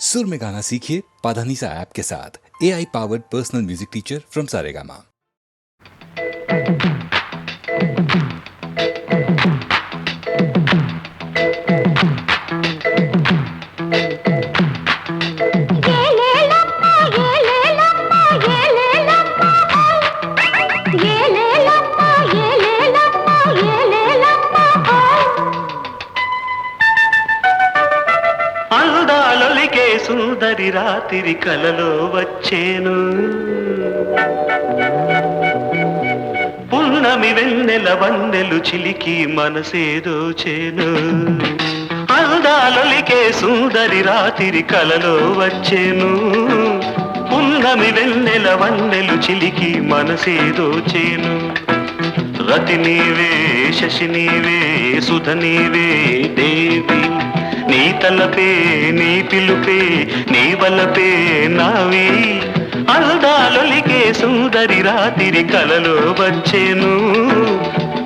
सुर में गाना सीखिए पाधानीसा ऐप के साथ। AI powered personal music teacher from Saregama. సుందరి రాత్రి కలలో వచ్చేను పున్నమి వెన్నెల వన్నెలు చిలికి మనసేదో చేను అందాలొలికే సుందరి రాత్రి కలలో వచ్చేను పున్నమి వెన్నెల వన్నెలు చిలికి మనసేదో చేను రతి నీవే శశి నీవే సుధ నీవే దేవి నీ తలపే నీ పిలుపే నీ వలపే నావి అందాలొలికే సుందరి రాత్రి కలలో వచ్చేను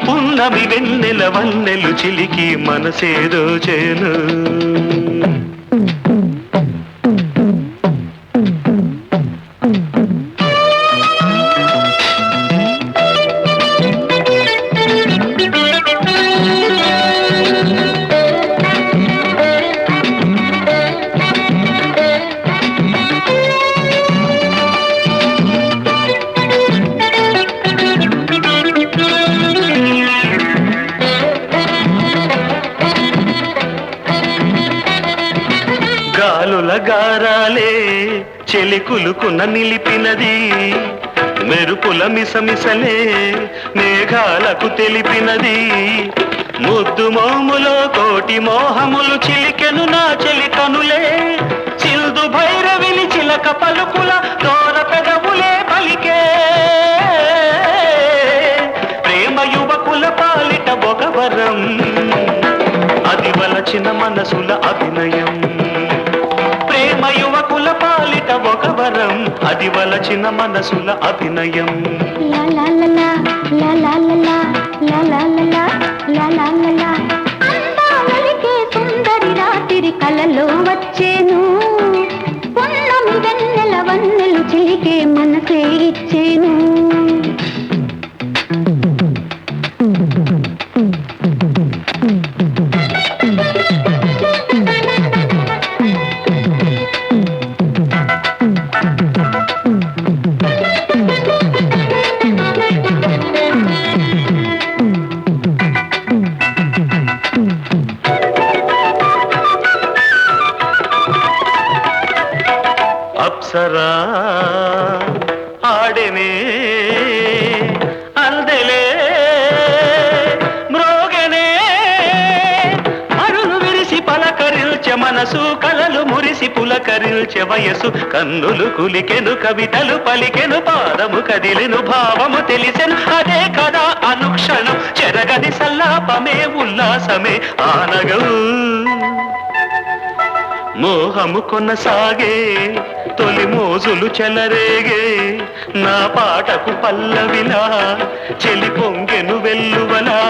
పున్నమి వెన్నెల వన్నెలు చిలికి మనసేదో చేను గారాలే చెలికులుకున్న నిలిపినది మెరుపుల మిసమిసలే మేఘాలకు తెలిపినది ముద్దు మోములో కోటి మోహములు చిలికెను నా చెలి కనులే చిందు భైరవిని చిలక పలుకుల దూర పెదవులే పలికే ప్రేమ యువకుల పాలిట బొగవరం అది వలచిన మనసుల అభినయం ప్రేమ యువకుల పాలిట ఒక వరం అది వలచిన మనసుల అభినయం అందాలొలికే సుందరి రాత్రి కలలో వచ్చేను పున్నమి వెన్నెల వన్నెలు చిలికే మనసే ఇచ్చేను అప్సరా ఆడెనే అందెలే మ్రోగెనే అరులు విరిసి పలకరిల్చె మనసు కలలు మురిసి పులకరిల్చె వయసు కన్నులు కులికెను కవితలు పలికెను పాదము కదిలెను భావము తెలిసెను అదే కదా అనుక్షణం చెరగని సల్లాపమే ఉల్లాసమే ఆనగం మోహము కొనసాగే తొలి మోజులు చెలరేగే నా పాటకు పల్లవిలా చెలి పొంగెను వెల్లువలా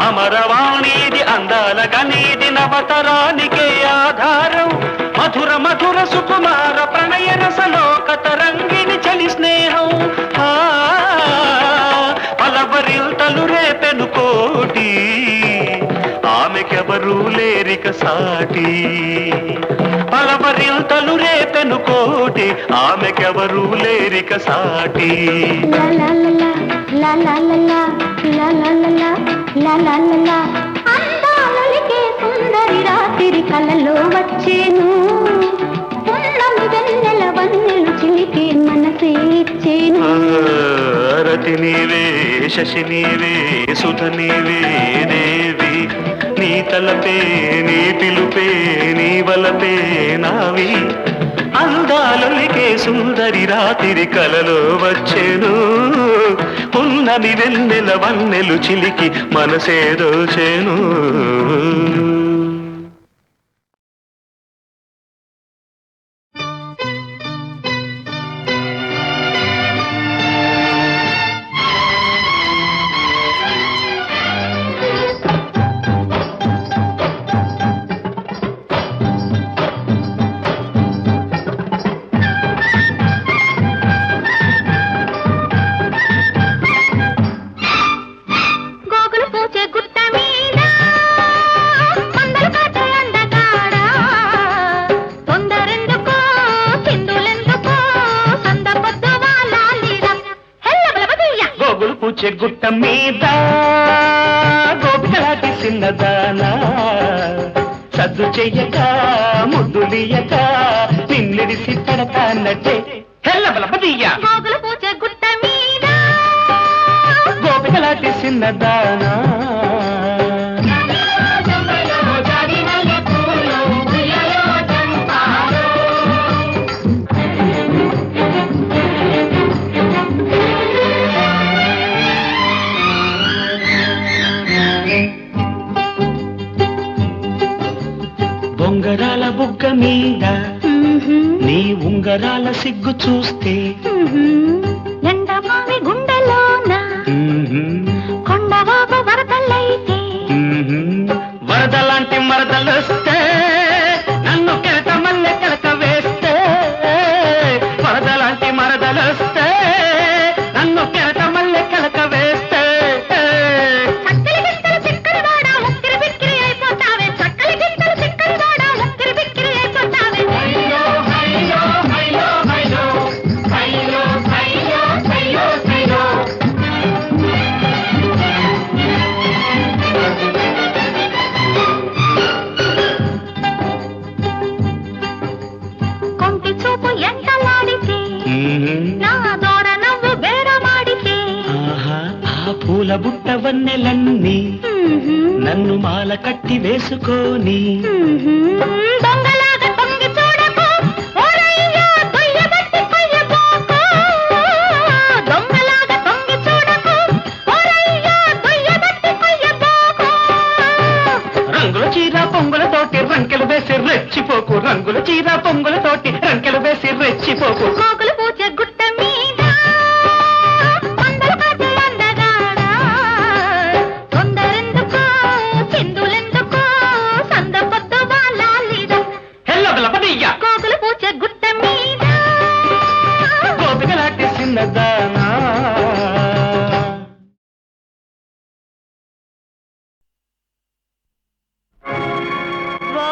అమరవాణిది అందాల గనీది నవతరానికే ఆధారం మధుర మధుర సుకుమార ప్రణయ రసలోక తరంగిణి చలి స్నేహం పలవరిల్తలు రేపెను కోటి ఆమెకెవరూ లేరిక సాటి పలవరిల్తలు రేపెను కోటి ఆమెకెవరూ లేరిక సాటి అందాలొలికే సుందరి రాత్రి కలలో వచ్చేను పున్నమి వెన్నెల వన్నెలు చిలికే మనసే ఇచ్చేను రతి నీవే శశి నీవే సుధ నీవే దేవి నీ తలపే నీ పిలుపే నీ వలపే నావి అందాలొలికే సుందరి రాత్రి కలలో వచ్చేను పున్నమి వెన్నెల వన్నెలు చిలికి మనసేదో చేను పూచె గుట్ట మీద గోపికలాంటి చిన్నదానా సద్దు చెయ్యక ముద్దులియక నిన్నిడిసి పడతానట్టే హెల్లబలపదీయ గోగుల పూజ గుట్ట మీద గోపికలాంటి చిన్నదానా బొంగరాల బుగ్గ మీద నీ ఉంగరాల సిగ్గు చూస్తే ఎండమావి గుండెలోన కొండవాగు వరదలైతే వరదలాంటి మరదలొస్తే నన్ను కెలక మల్లె కెలక వేస్తే వరదలాంటి మరదలొస్తే నన్ను కెలక మల్లె కెలక వేస్తే చక్కలి గింతలు చిక్కని వాడ ఉక్కిరి బిక్కిరి అయిపోతావే చక్కలి గింతలు చిక్కని వాడ ఉక్కిరి బిక్కిరి అయిపోతావే హైలో హైలో హైలో హైలో హైలో హైలో హైలో హైలో కొంటి చూపు ఎంటలాడితే నా దోర నవ్వు బేరమాడితే ఆహా ఆ పూల బుట్ట వన్నెలన్నీ నన్ను మాల కట్టి వేసుకోని దొంగలాగా తొంగి చూడకు ఓరయ్యా కొయ్యబట్టి కొయ్యబోకు దొంగలాగా తొంగి చూడకు ఓరయ్యా కొయ్యబట్టి కొయ్యబోకు రంగుల చీర పొంగులతోటి రంకెలు వేసి రెచ్చిపోకు రంగుల చీర పొంగులతోటి రంకెలు వేసి రెచ్చిపోకు గోగుల పూజ గుట్ట మీద మందల కాచే అందగాడా తొందరెందుకు చిందులెందుకు సంద పొద్దు వాలాలిరా హెల్లబలపదీయ గోగుల పూజ గుట్ట మీద గోపికలాంటి చిన్నదానా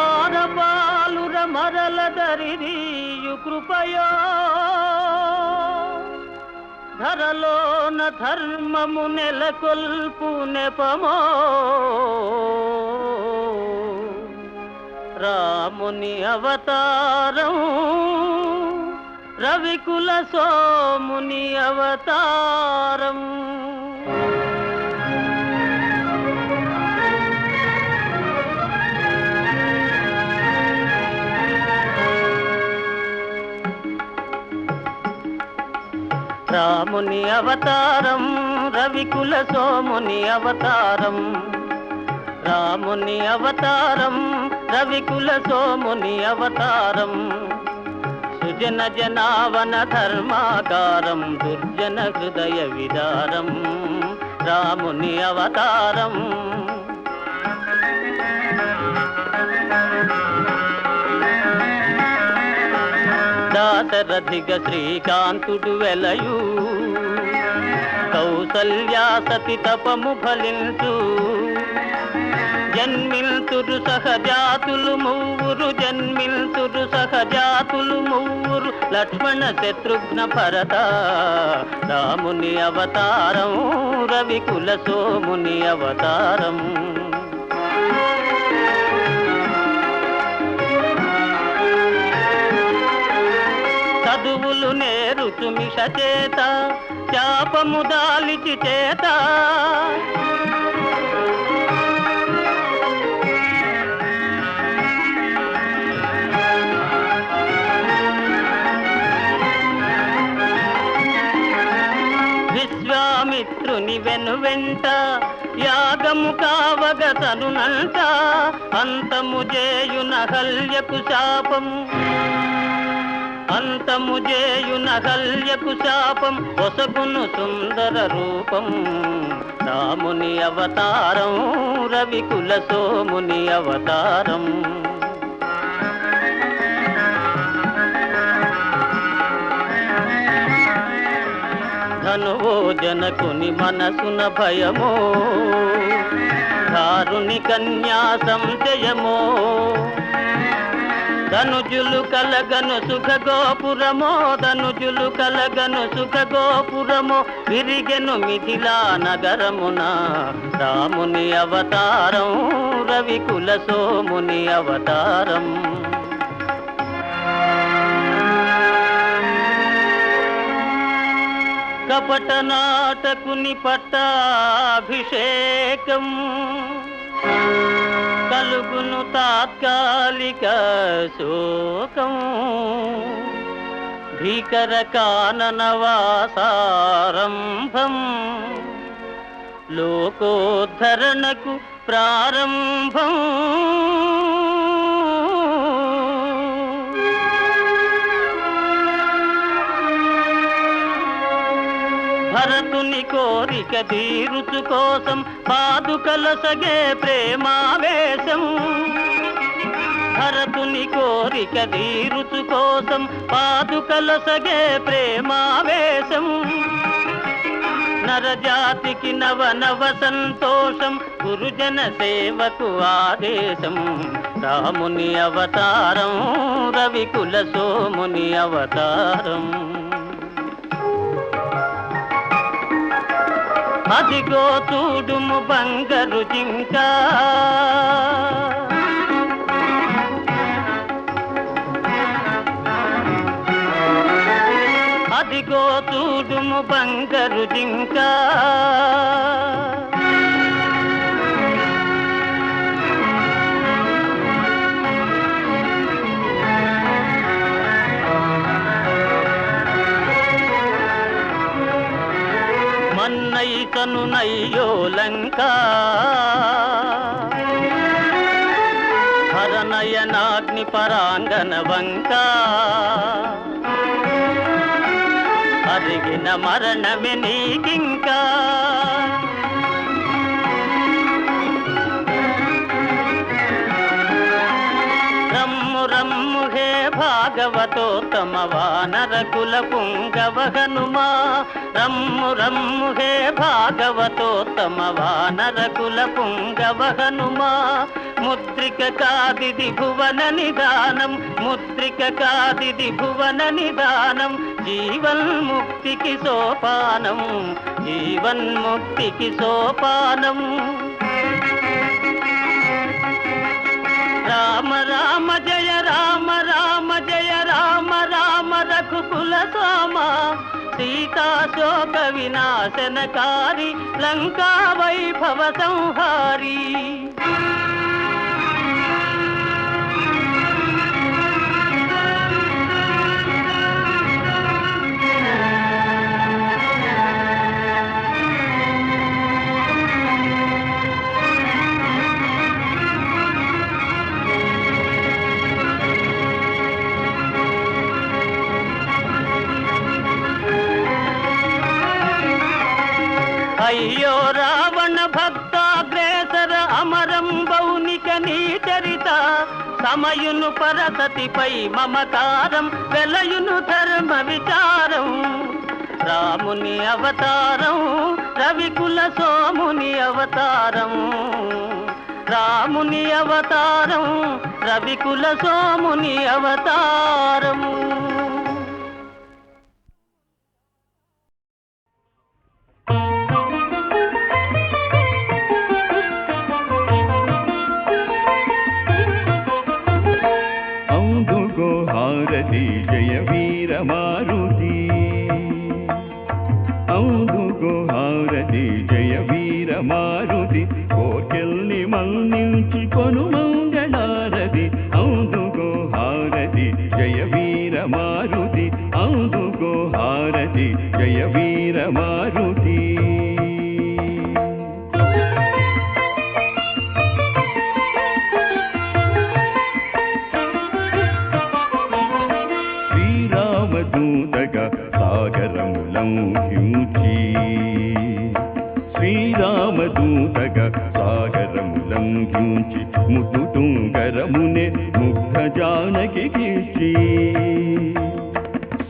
వారపాలుర మరల దరిదీయు కృపయో ధరలోన ధర్మము నెలకొల్పు నెపమో రాముని అవతారం రవికుల సోముని అవతారం రాముని అవతారం రవికుల సోముని అవతారం రాముని అవతారం రవికుల సోముని అవతారం సుజన జనావన ధర్మాకారం దుర్జన హృదయ విదారం రాముని అవతారం దాశరథిగ శ్రీకాంతుడు వెలయు కౌసల్యా సతి తపము ఫలించు జన్మిల్తురు సహజాతులు మూవురు జన్మిల్తురు సహజాతులు మూవురు లక్ష్మణ శత్రుఘ్న భరత రాముని అవతారం రవికుల సోముని అవతారం చదువులు నేరుచు మిష చేత శాపము దాలిచి చేత విశ్వామిత్రుని వెనువెంట యాగము కావగతనునంట అంతము చేయున హల్యకు శాపము అంతము చేయున హల్యకు శాపం ఒసగును సుందర రూపం రాముని అవతారం రవికుల సోముని అవతారం ధనువో జనకుని మనసున భయమో దారుని కన్యా సంశయమో ధనుజులు కలగను సుఖ గోపురమో ధనుజులు కలగను సుఖ గోపురమో విరిగెను మిథిలా నగరమున రాముని అవతారం రవికుల సోముని అవతారం కపట నాటకుని పట్టాభిషేకం కలుగును తాత్కాలిక శోకం భీకర కాననవాసారంభం లోకోద్ధరణకు ప్రారంభం భరతుని కోరిక తీరుచు కోసం పాదుకల సగే ప్రేమావేశం భరతుని కోరిక తీరుచు కోసం పాదుకల సగే ప్రేమావేశం నరజాతికి నవ నవ సంతోషం గురుజన సేవకు ఆదేశం రాముని అవతారం రవికుల సోముని అవతారం అదిగో చూడుము బంగారు జింక అదిగో చూడుము బంగారు జింక మన్నైతను నయ్యో లంక హరనయనాగ్ని పరాంగన వంక అరిగిన మరణమే నీకింకా రమ్ము రమ్ము హే భాగవతోత్తమ వానరకుల పుంగవ హనుమా రమ్ము రమ్ము హే భాగవతోత్తమ వానరకుల పుంగవ హనుమా ముద్రిక కాదిది భువన నిదానం ముద్రిక కాదిది భువన నిదానం జీవన్ముక్తికి సోపానం జీవన్ముక్తికి సోపానం రామ రామ జయ రామ రామ జయ రామ రామ రఘుకుల సోమ సీతా శోక వినాశనకారి లంకా వైభవ సంహారి అయ్యో రావణ భక్తాగ్రేసర అమరం బౌనిక నీ చరిత సమయును పరసతిపై మమకారం వెలయును ధర్మ విచారం రాముని అవతారం రవికుల సోముని అవతారం రాముని అవతారం రవికుల సోముని అవతారం హారతి జయ వీర మారుతి అందుకో హారతి జయ వీర మారుతి కోర్కెల్ని మన్నించి కొను మంగళారతి అందుకో హారతి జయ వీర మారుతి అందుకో హారతి జయ వీర మారుతి దూతగా సాగరములంఘించి శ్రీరామదూతగా సాగరములంఘించి ముతుటుంగరమునే ముగ్ధ జానకికిచ్చి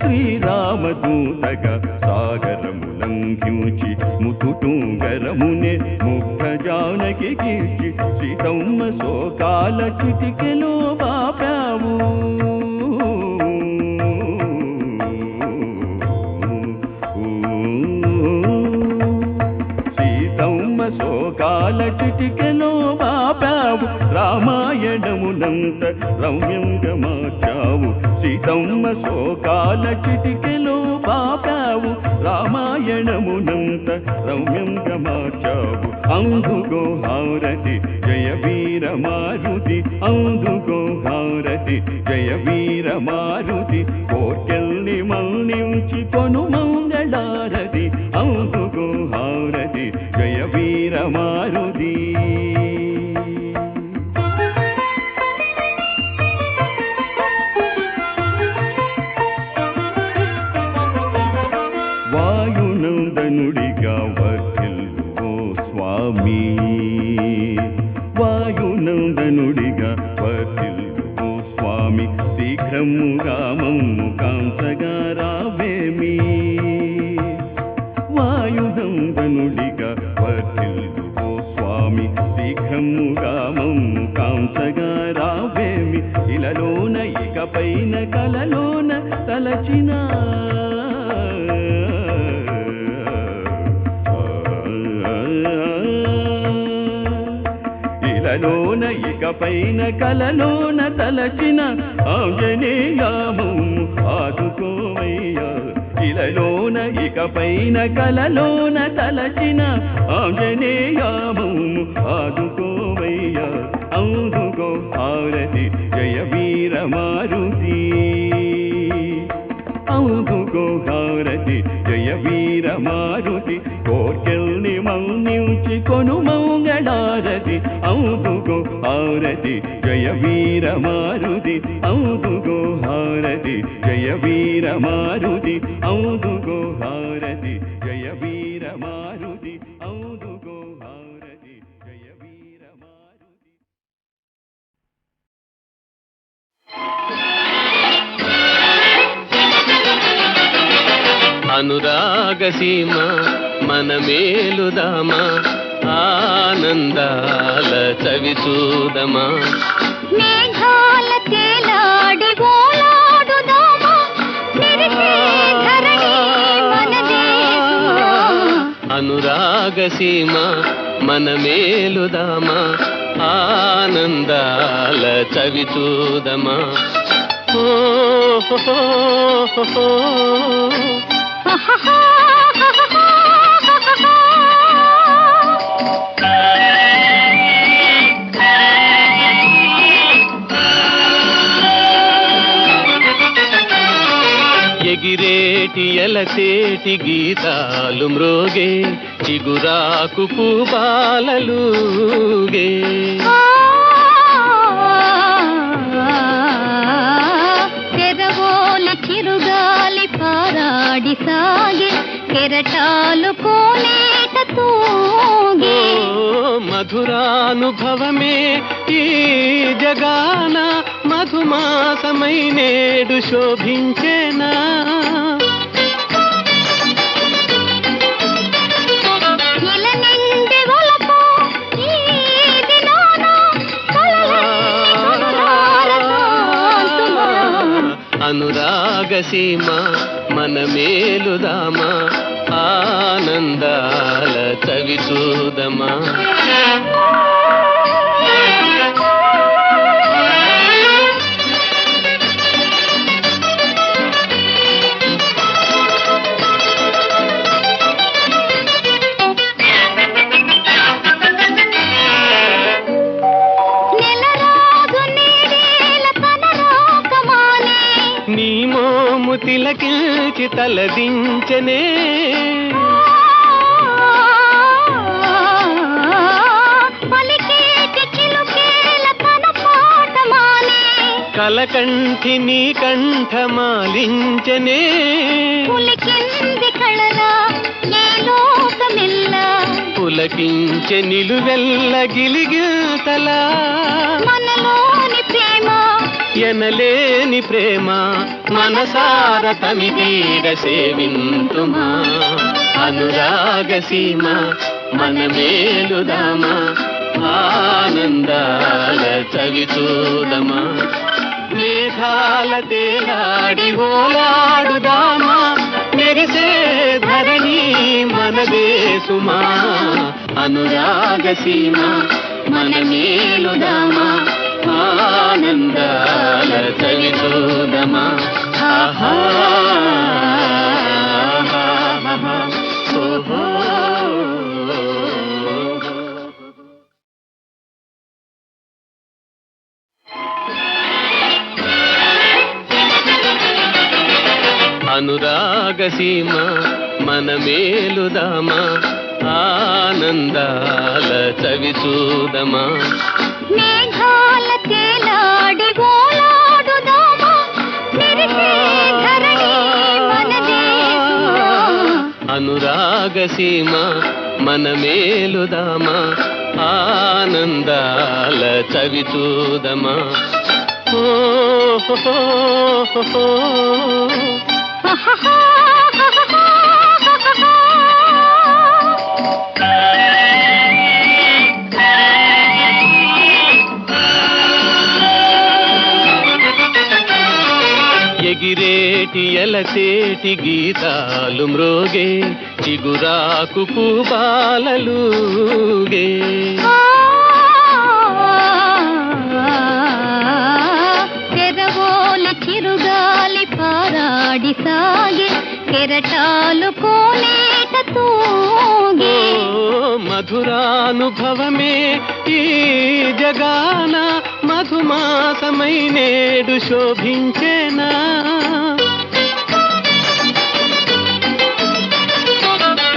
శ్రీరామదూతగా సాగరములంఘించి ముతుటుంగరమునే ముగ్ధ జానకి కీర్చి సీతమ్మ శోకాల చిటికెలో బాపావు సీతమ్మ శోకాల చిటికెలో బాపావు రామాయణమునంత రమ్యంగా మార్చావు సీతమ్మ శోకాల చిటికెలో బాపావు రామాయణమునంత రమ్యంగా మార్చావు అందుకో హారతి జయ వీర మారుతి అందుకో హారతి జయ వీర మారుతి కోర్కెల్ని మన్నించి కొను మంగళారతి అందుకో హారతి జయ వీర మారుతి వాయునందనుడిగా వర్ధిల్లు ఓ స్వామి వాయునందనుడిగా వర్ధిల్లు ఓ స్వామి శీఘ్రముగా మమ్ము కాంసగా రావేమి వాయునందనుడిగా వర్ధిల్లు ఓ స్వామి శీఘ్రముగా మమ్ము కాంసగా రావేమి ఇలలోన ఇకపైన కలలోన తలచిన ఇలలోన ఇకపైన కలలోన తలచిన ఆంజనేయము ఆదుకోవయ్యా ఇలలోన ఇకపైన కలలోన తలచిన ఆంజనేయము ఆదుకోవయ్యా అందుకో హారతి జయ వీర మారుతి అందుకో హారతి జయ వీర మారుతి కోర్కెల్ని మన్నించి కొను మంగళారతి అందుకో హారతి జయ వీర మారుతి అందుకో హారతి జయ వీర మారుతి అందుకో హారతి జయ వీర మారుతి అందుకో హారతి జయ వీర మారుతి అనురాగసీమ మన మేలుదామా ఆనందాల చవి చూదమా మేఘాల తేలాడి ఓలాడుదామా మెరిసే ధరణి మనదే అనురాగసీమ మన మేలుదామా ఆనందాల చవి చూదమా ఓ హో హో హో హో. ఎగిరేటి ఎలసేటి గీతాలు మ్రోగే చిగురాకు పూబాలలుగే తెరవోలు చిరుగాలి పారాడి సాగే కెరటాలు కోనేట తూగే మధురానుభవమే ఈ జగాన మధుమాసమై నేడు శోభించేనా ఇల నిండి ఒలపు ఈ దినాన అనురాగసీమ మన మేలుదామా ఆనందాల చవి చూదమా నీ మోము తిలకించి తలదించనే కలకంఠి నీ కంఠమాలించనే పులకించె నిలువెల్ల గిలిగిల్తలా మనలోని ప్రేమ ఎనలేని ప్రేమ మనసార తమిదీడ సేవింతుమా అనురాగసీమ మన మేలుదామా ఆనందాల చవి చూడమా మేఘాల తేలాడి ఓలాడుదామా మెరిసే ధరణి మనదే సుమా అనురాగ సీమ మన మేలుదామా ఆనందాల చవి చూడమా ఆహా ఓహో అనురాగ సీమ మన మేలుదామా ఆనందాల చవి చూడమా మేఘాల తేలాడి ఓలాడుదామా మెరిసే ధరణి మనదే సుమా అనురాగ సీమ మన మేలుదామా ఆనందాల చవి చూడమా ఓ హో హో హో హో. ఎగిరేటి ఎలసేటి గీతాలు మ్రోగే చిగురాకు పూబాలలుగే తెరవోల చిరుగాలి పారాడి సాగే కెరటాలు కోనేట తూగే మధురానుభవమే ఈ జగాన మధుమాసమై నేడు శోభించేనా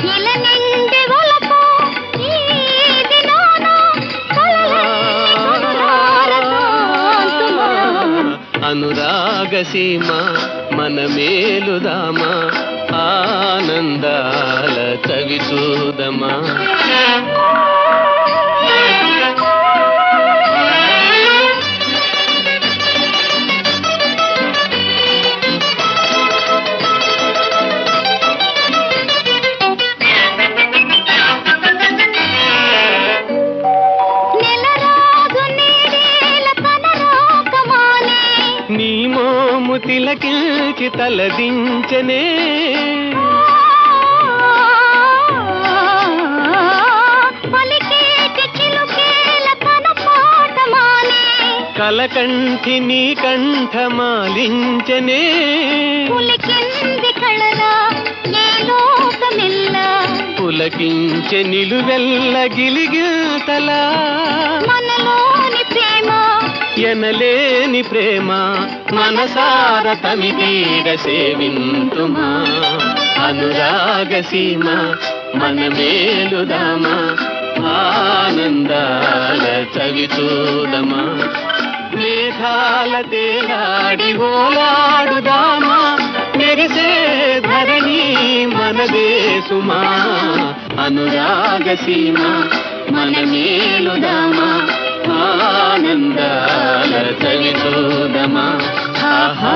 ఇల నిండి ఒలపు ఈ దినాన అనురాగ సీమ మన మేలుదామా ఆనందాల చవి చూడమా నీ మోము తిలకిల్చి తలదించనే కలకంఠి నీ కంఠమాలించనే పులకించె నిలువెల్ల గిలిగిల్తలా మనలోని ప్రేమ ఎనలేని ప్రేమ మనసార తమిదీర సేవింతుమా అనురాగ సీమ మన మేలుదామా ఆనందాల చవి చూడమా మేఘాల తేలాడి ఓలాడుదామా మెరిసే ధరణి మనదే సుమా అనురాగ సీమ మన మేలుదామా ఆనందాల చవి చూడమా ఆహా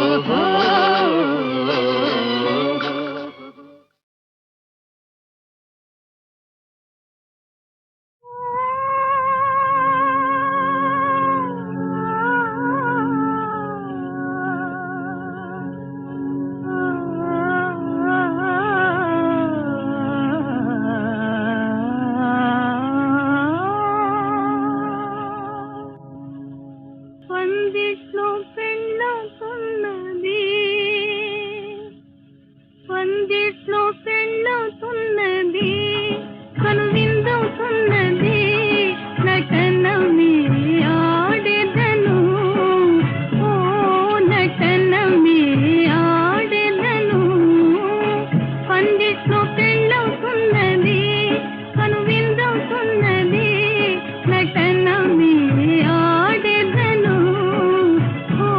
ఓహో నటన మీ ఆడెదను ఓ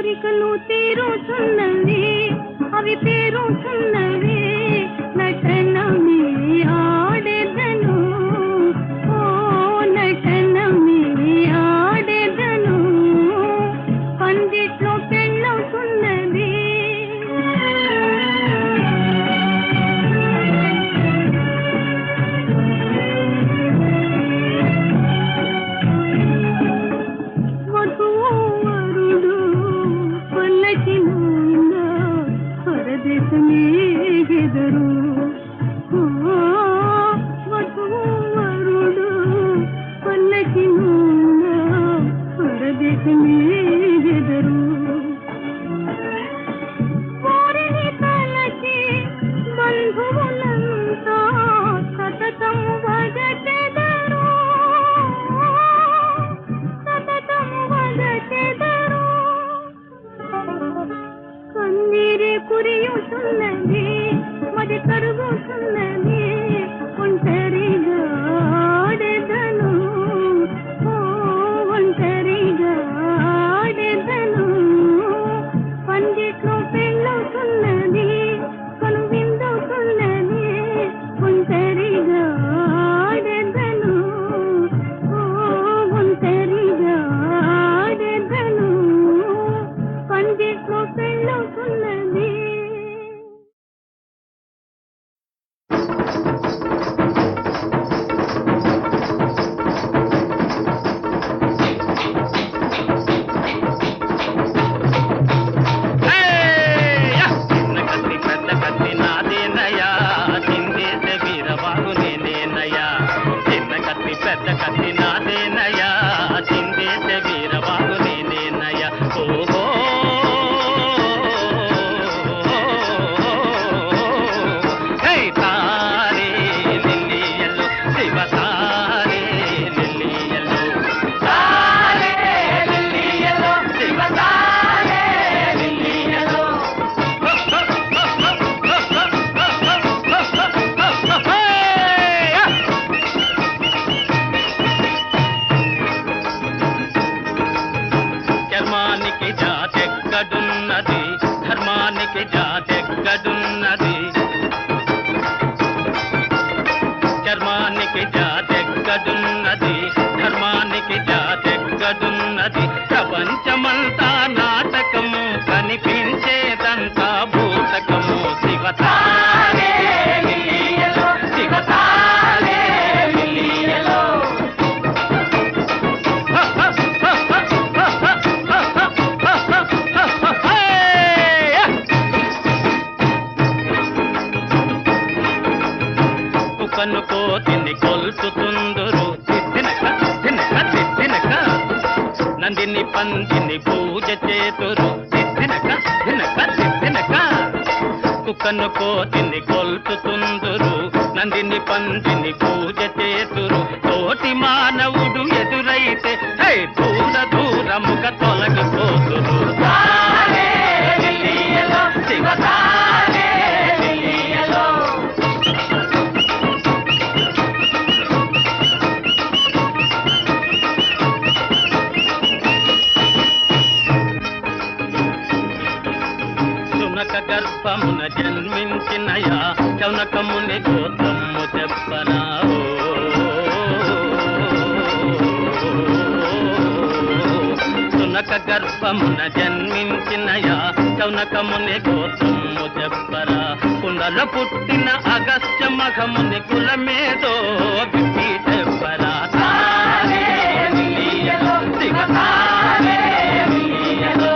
కోరికలు తీరుతున్నవి అవి తీరుతున్నవి నటనమే ఆడెదను ఓ నటనమే ఆడెదను పందిట్లో పెళ్ళవుతున్నది వధూవరుడు పల్లకిలోన పరదేశమే ఎదురు వధూవరుడు పల్లకిలోన పరదేశమే ఎదురు వారిని తలచి బంధువులంతా సతతం వగచెదరు సతతం వగచెదరు కన్నీరే కురియుతున్నది మది కరుగుతున్నది ఒంటరిగా ఆడెదను ఓ ఒంటరిగా ఆడెదను పందిట్లో పెళ్ళవుతున్నది కనువిందవుతున్నది ఒంటరిగా ఆడెదను ఓ ఒంటరిగా ఆడెదను పందిట్లో పెళ్ళవుతున్నది చిన్న కత్తి పెద్ద కత్తి నాదేనయ్యా చిందేసే వీరబాబు నేనేనయ్యా చిన్న కత్తి పెద్ద కత్తి నాదేనయ్యా చిందేసే వీరబాబు నేనేనయ్యా ఓహో హే తారే లిల్లియల్లో శివ తారే లిల్లియల్లో తారే లిల్లియల్లో శివ తారే లిల్లియల్లో చర్మానికి జాతెక్కడున్నది ధర్మానికి జాతెక్కడున్నది చర్మానికి జాతెక్కడున్నది ధర్మానికి జాతెక్కడున్నది ప్రపంచమంతా నాటకము కనిపించేదంతా భూతకము శివతారే లిల్లియలో శివతారే లిల్లియలో కుకనుకో తిని కొల్చుతుందురు తినక తినక తినక నందిని పందిని పూజ చేతురు తినక తినక తినక కుకనుకో తిని కొల్చుతుందురు నందిని పందిని పూజ చేతురు తోటి మానవుడు ఎదురైతే హై దూర దూరముగా తొలగిపోతురు తారే లిల్లియలో శివ తారే లిల్లియలో సునక గర్భమున జన్మించినయా చౌనకముని గోత్రము చెప్పనా సునక గర్భమున జన్మించినయా చౌనకముని గోత్రము చెప్పరా కుండలో పుట్టిన అగస్త్య మఘముని కులమేదో విప్పి చెప్పరా తారే లిల్లియలో శివ తారే లిల్లియలో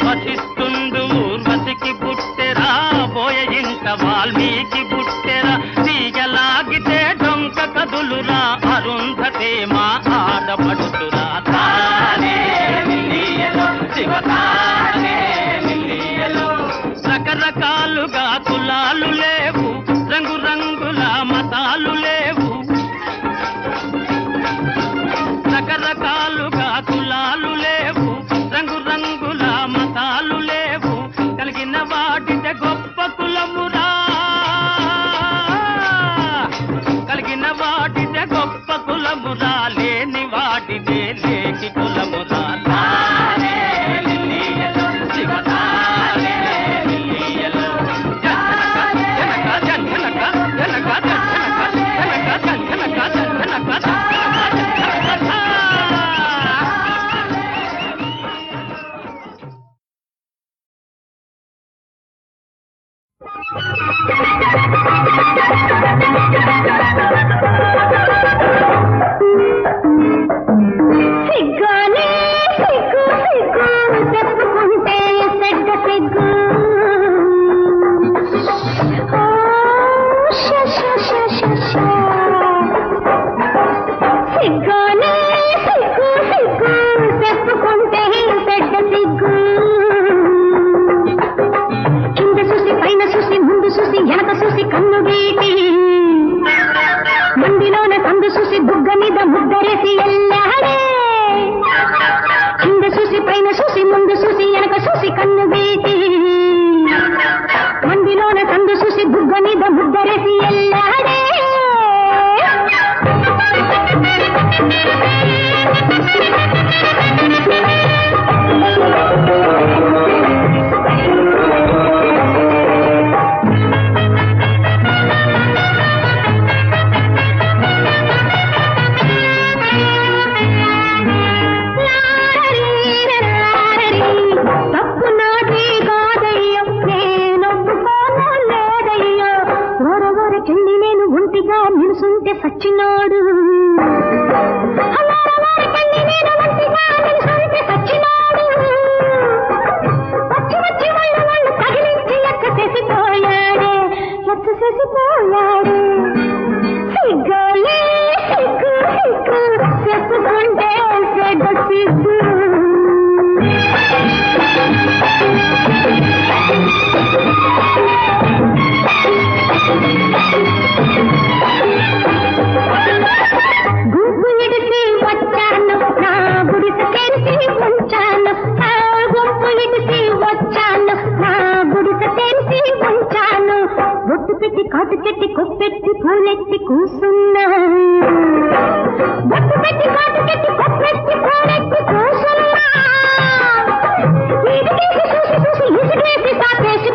వసిస్తుండు ఊర్వశికి పుట్టెరా బోయ ఇంట వాల్మీకి పుట్టెరా తీగలాగితే డొంక కదులురా అరుంధతే మా ఆడపడుతురా తారే లిల్లియలో శివ తారే లిల్లియలో రకరకాలుగా కులాలు లేవు రంగురంగుల మతాలు లేవు రకరకాలుగా కులాలు లేవు రంగురంగుల మతాలు లేవు కలిగిన వాటితే గొప్ప కులమురా సిగ్గానే సిగ్గు సిగ్గు చెప్పుకుంటే సెడ్డ సిగ్గు సిగ్గానే సిగ్గు సిగ్గు చెప్పుకుంటే సెడ్డ సిగ్గు కింద చూసి పైన చూసి ముందు చూసి వెనక చూసి కన్ను గీటి మందిలోన సందు చూసి బుగ్గ మీద ముద్దరేసి ఎల్లాడే కింద చూసి పైన చూసి ముందు చూసి వెనక చూసి కన్ను గీటి మందిలోన సందు చూసి బుగ్గ మీద ముద్దరేసి ఎల్లాడే తప్పు నాది కాదయ్యో నేనొప్పుకోను లేదయ్యో ఓరవరకెళ్ళి నేను ఒంటిగా నిలుసుంటే సచ్చినాడు ఓరవరకెళ్ళి నేను ఒంటిగా నిలుసుంటే సచ్చినాడు వచ్చి వచ్చి వాళ్ళు తగిలించి లెక్క చేసిపోయాడే సిగ్గులే సిగ్గు సిగ్గు చెప్పుకుంటే చెడ్డ సిగ్గు గుంపు ఇడిసి వచ్చాను నా గుడిసె తెరిచి ఉంచాను గుంపు ఇడిసి వచ్చాను నా గుడిసె తెరిచి ఉంచాను బొట్టు పెట్టి కాటు పెట్టి కొప్పెట్టి పూలెత్తి కూసున్నా బొట్టు పెట్టి కాటు పెట్టి కొప్పెట్టి పూలెత్తి కూసున్నా ఇదికేసి చూసి చూసి ఇసుకేసి సాపేసి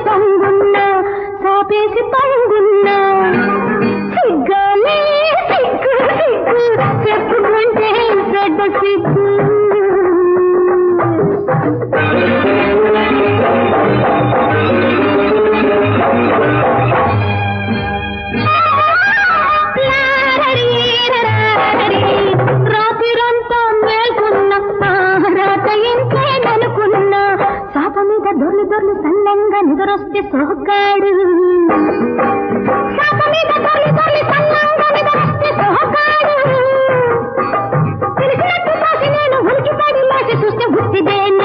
పొంగున్నా సిగ్గాలే సిగ్గు సిగ్గు చెప్పుకుంటే చెడ్డ సిగ్గు రాత్రిరంతా మేల్కొన్నా రాత ఇంట్లేననుకున్నా సాప మీద దొర్లు దొర్లు సన్నంగా నిద్రొస్తే సోగ్గాడు సాప మీద దొర్లు దొర్లు సన్నంగా నిద్రొస్తే సోగ్గాడు తెలిసినట్టు తోసి నేను ఉలికిపడి లేచి చూస్తే ఉత్తిదేనే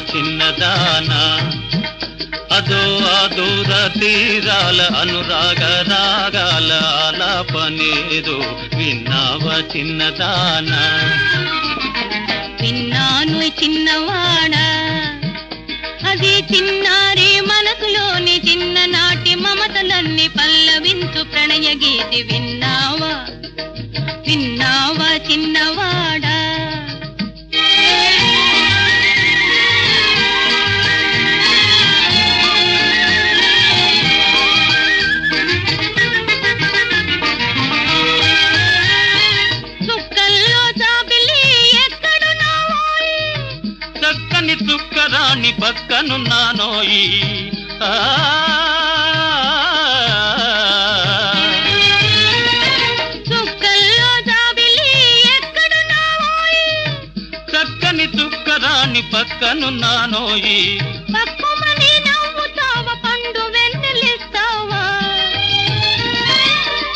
చిన్నదానా అదో ఆ దూర తీరాల అనురాగ రాగాల ఆలాపనేదో విన్నావా చిన్నదానా విన్నాను చిన్నవాడా అది చిన్నారి మనసులోని చిన్ననాటి మమతలన్నీ పల్లవించు ప్రణయ గీతి విన్నావా విన్నావా చిన్నవాడా చక్కని చుక్కరాణి పక్కనున్నానోయి చుక్కల్లో జాబిలి ఎక్కడున్నావోయ్ చక్కని చుక్కరాణి పక్కనున్నానోయి పక్కుమని నవ్వుతావా పండు వెన్నెలిస్తావా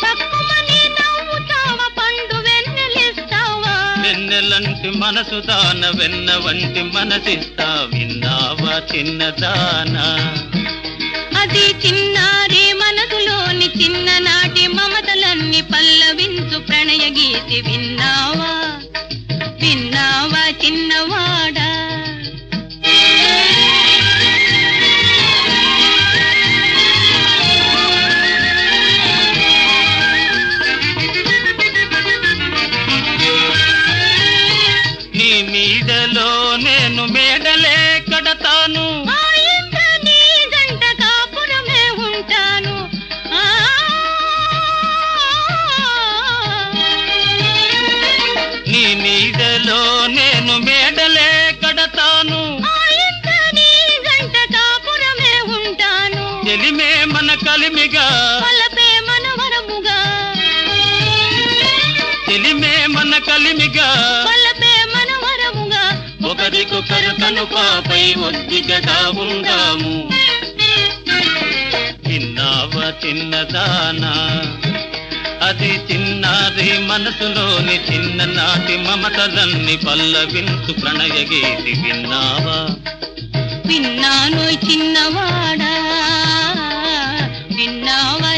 పక్కుమని నవ్వుతావా పండు వెన్నెలిస్తావా వెన్నెలంటి మనసు దాన వెన్న వంటి మనసిస్తా విన్నావా చిన్నదానా అది చిన్నారి మనసులోని చిన్ననాటి మమతలన్నీ పల్లవించు ప్రణయ గీతి విన్నావా విన్నావా చిన్నవాడా నీ నీడలో నేను మేడలే కడతాను నీ జంట కాపురమే ఉంటాను నీ నీడలో నేను మేడలే కడతాను నీ జంట కాపురమే ఉంటాను చెలిమే మన కలిమిగా పలపే మనవరముగా చెలిమే మన కలిమిగా పలపే మనవరముగా ఒకరికొకరు కనుపాపై ఒద్దికగా ఉందాము విన్నావా చిన్నదానా అది చిన్నారి మనసులోని చిన్ననాటి మమతలన్నీ పల్లవించు ప్రణయ గీతి విన్నావా విన్నాను చిన్నవాడా విన్నావా